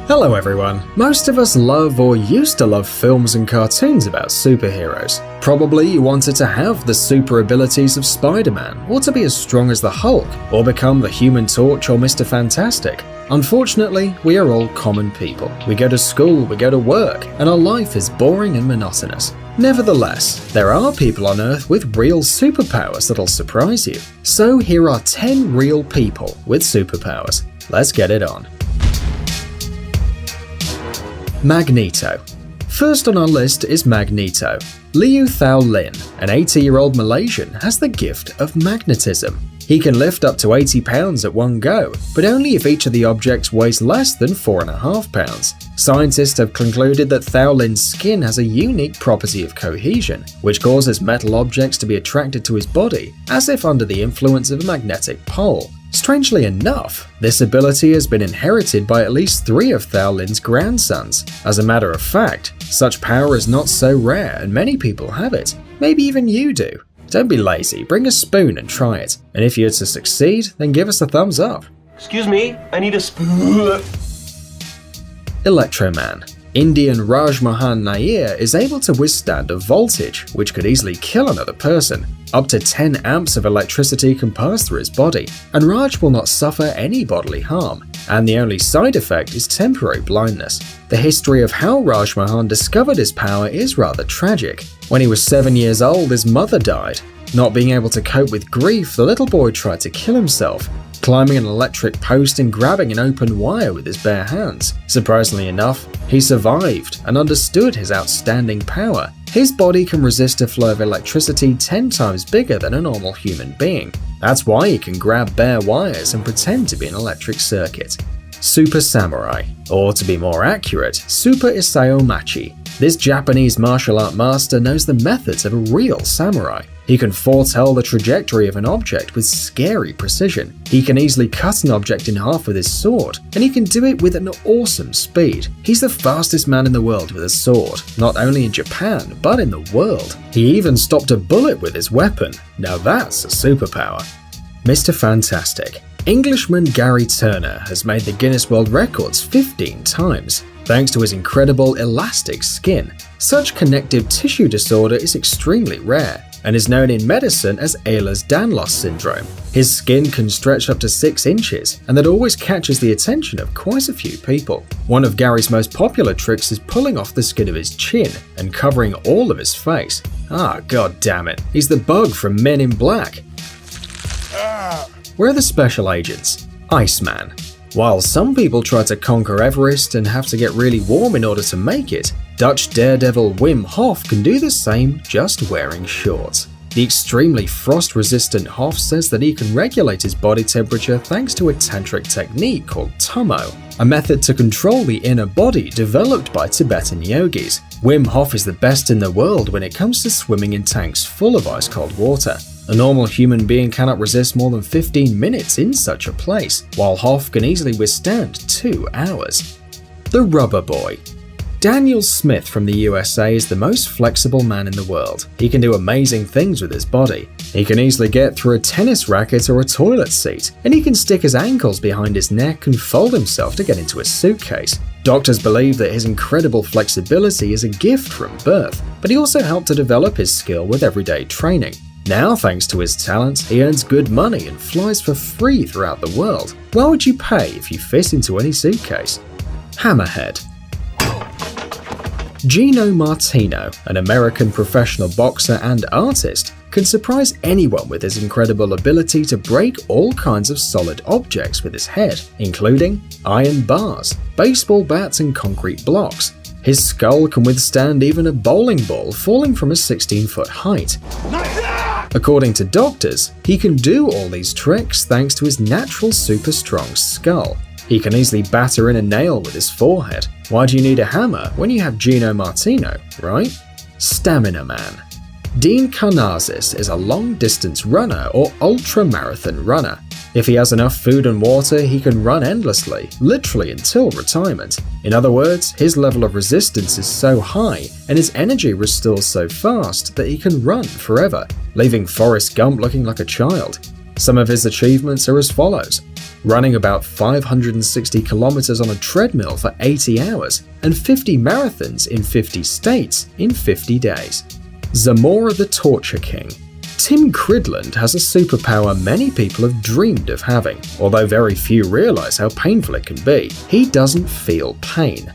Hello everyone. Most of us love or used to love films and cartoons about superheroes. Probably you wanted to have the super abilities of Spider-Man, or to be as strong as the Hulk, or become the Human Torch or Mr. Fantastic. Unfortunately, we are all common people. We go to school, we go to work, and our life is boring and monotonous. Nevertheless, there are people on Earth with real superpowers that'll surprise you. So here are 10 real people with superpowers. Let's get it on. Magneto. First on our list is Magneto. Liu Thao Lin, an 80-year-old Malaysian, has the gift of magnetism. He can lift up to 80 pounds at one go, but only if each of the objects weighs less than 4.5 pounds. Scientists have concluded that Thao Lin's skin has a unique property of cohesion, which causes metal objects to be attracted to his body, as if under the influence of a magnetic pole. Strangely enough, this ability has been inherited by at least 3 of Thao Lin's grandsons. As a matter of fact, such power is not so rare and many people have it. Maybe even you do. Don't be lazy, bring a spoon and try it. And if you're to succeed, then give us a thumbs up. Excuse me, I need a spoon. Electroman. Indian Raj Mohan Nair is able to withstand a voltage which could easily kill another person. Up to 10 amps of electricity can pass through his body, and Raj will not suffer any bodily harm, and the only side effect is temporary blindness. The history of how Raj Mohan discovered his power is rather tragic. When he was 7 years old, his mother died. Not being able to cope with grief, the little boy tried to kill himself, climbing an electric post and grabbing an open wire with his bare hands. Surprisingly enough, he survived and understood his outstanding power. His body can resist a flow of electricity 10 times bigger than a normal human being. That's why he can grab bare wires and pretend to be an electric circuit. Super Samurai, or to be more accurate, Super Isao Machi. This Japanese martial art master knows the methods of a real samurai. He can foretell the trajectory of an object with scary precision. He can easily cut an object in half with his sword, and he can do it with an awesome speed. He's the fastest man in the world with a sword, not only in Japan, but in the world. He even stopped a bullet with his weapon. Now that's a superpower. Mr. Fantastic. Englishman Gary Turner has made the Guinness World Records 15 times. Thanks to his incredible elastic skin. Such connective tissue disorder is extremely rare and is known in medicine as Ehlers-Danlos syndrome. His skin can stretch up to 6 inches, and that always catches the attention of quite a few people. One of Gary's most popular tricks is pulling off the skin of his chin and covering all of his face. God damn it, he's the bug from Men in Black. Where are the special agents? Iceman. While some people try to conquer Everest and have to get really warm in order to make it, Dutch daredevil Wim Hof can do the same just wearing shorts. The extremely frost-resistant Hof says that he can regulate his body temperature thanks to a tantric technique called Tummo, a method to control the inner body developed by Tibetan yogis. Wim Hof is the best in the world when it comes to swimming in tanks full of ice-cold water. A normal human being cannot resist more than 15 minutes in such a place, while Hof can easily withstand 2 hours. The Rubber Boy. Daniel Smith from the USA is the most flexible man in the world. He can do amazing things with his body. He can easily get through a tennis racket or a toilet seat, and he can stick his ankles behind his neck and fold himself to get into a suitcase. Doctors believe that his incredible flexibility is a gift from birth, but he also helped to develop his skill with everyday training. Now, thanks to his talent, he earns good money and flies for free throughout the world. Why would you pay if you fit into any suitcase? Hammerhead. Gino Martino, an American professional boxer and artist, can surprise anyone with his incredible ability to break all kinds of solid objects with his head, including iron bars, baseball bats, and concrete blocks. His skull can withstand even a bowling ball falling from a 16-foot height. According to doctors, he can do all these tricks thanks to his natural super strong skull. He can easily batter in a nail with his forehead. Why do you need a hammer when you have Gino Martino, right? Stamina Man. Dean Karnazes is a long-distance runner or ultra-marathon runner. If he has enough food and water, he can run endlessly, literally until retirement. In other words, his level of resistance is so high and his energy restores so fast that he can run forever, leaving Forrest Gump looking like a child. Some of his achievements are as follows. running about 560 kilometers on a treadmill for 80 hours, and 50 marathons in 50 states in 50 days. Zamora the Torture King. Tim Cridland has a superpower many people have dreamed of having, although very few realize how painful it can be. He doesn't feel pain.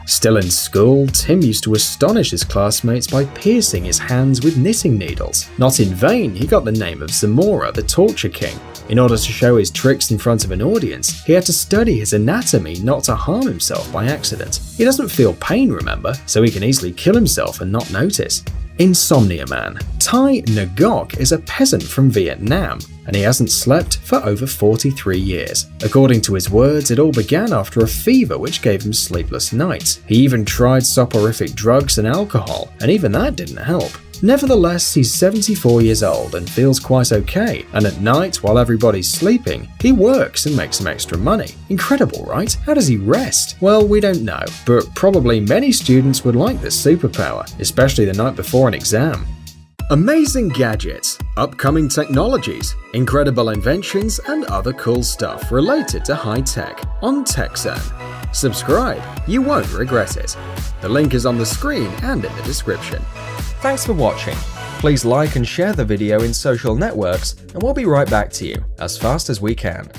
Still in school, Tim used to astonish his classmates by piercing his hands with knitting needles. Not in vain, he got the name of Zamora the Torture King. In order to show his tricks in front of an audience, he had to study his anatomy not to harm himself by accident. He doesn't feel pain, remember, so he can easily kill himself and not notice. Insomnia Man. Thai Ngok is a peasant from Vietnam, and he hasn't slept for over 43 years. According to his words, it all began after a fever which gave him sleepless nights. He even tried soporific drugs and alcohol, and even that didn't help. Nevertheless, he's 74 years old and feels quite okay, and at night, while everybody's sleeping, he works and makes some extra money. Incredible, right? How does he rest? Well, we don't know, but probably many students would like this superpower, especially the night before an exam. Amazing gadgets, upcoming technologies, incredible inventions, and other cool stuff related to high tech on TechZone. Subscribe, you won't regret it. The link is on the screen and in the description. Thanks for watching. Please like and share the video in social networks, and we'll be right back to you as fast as we can.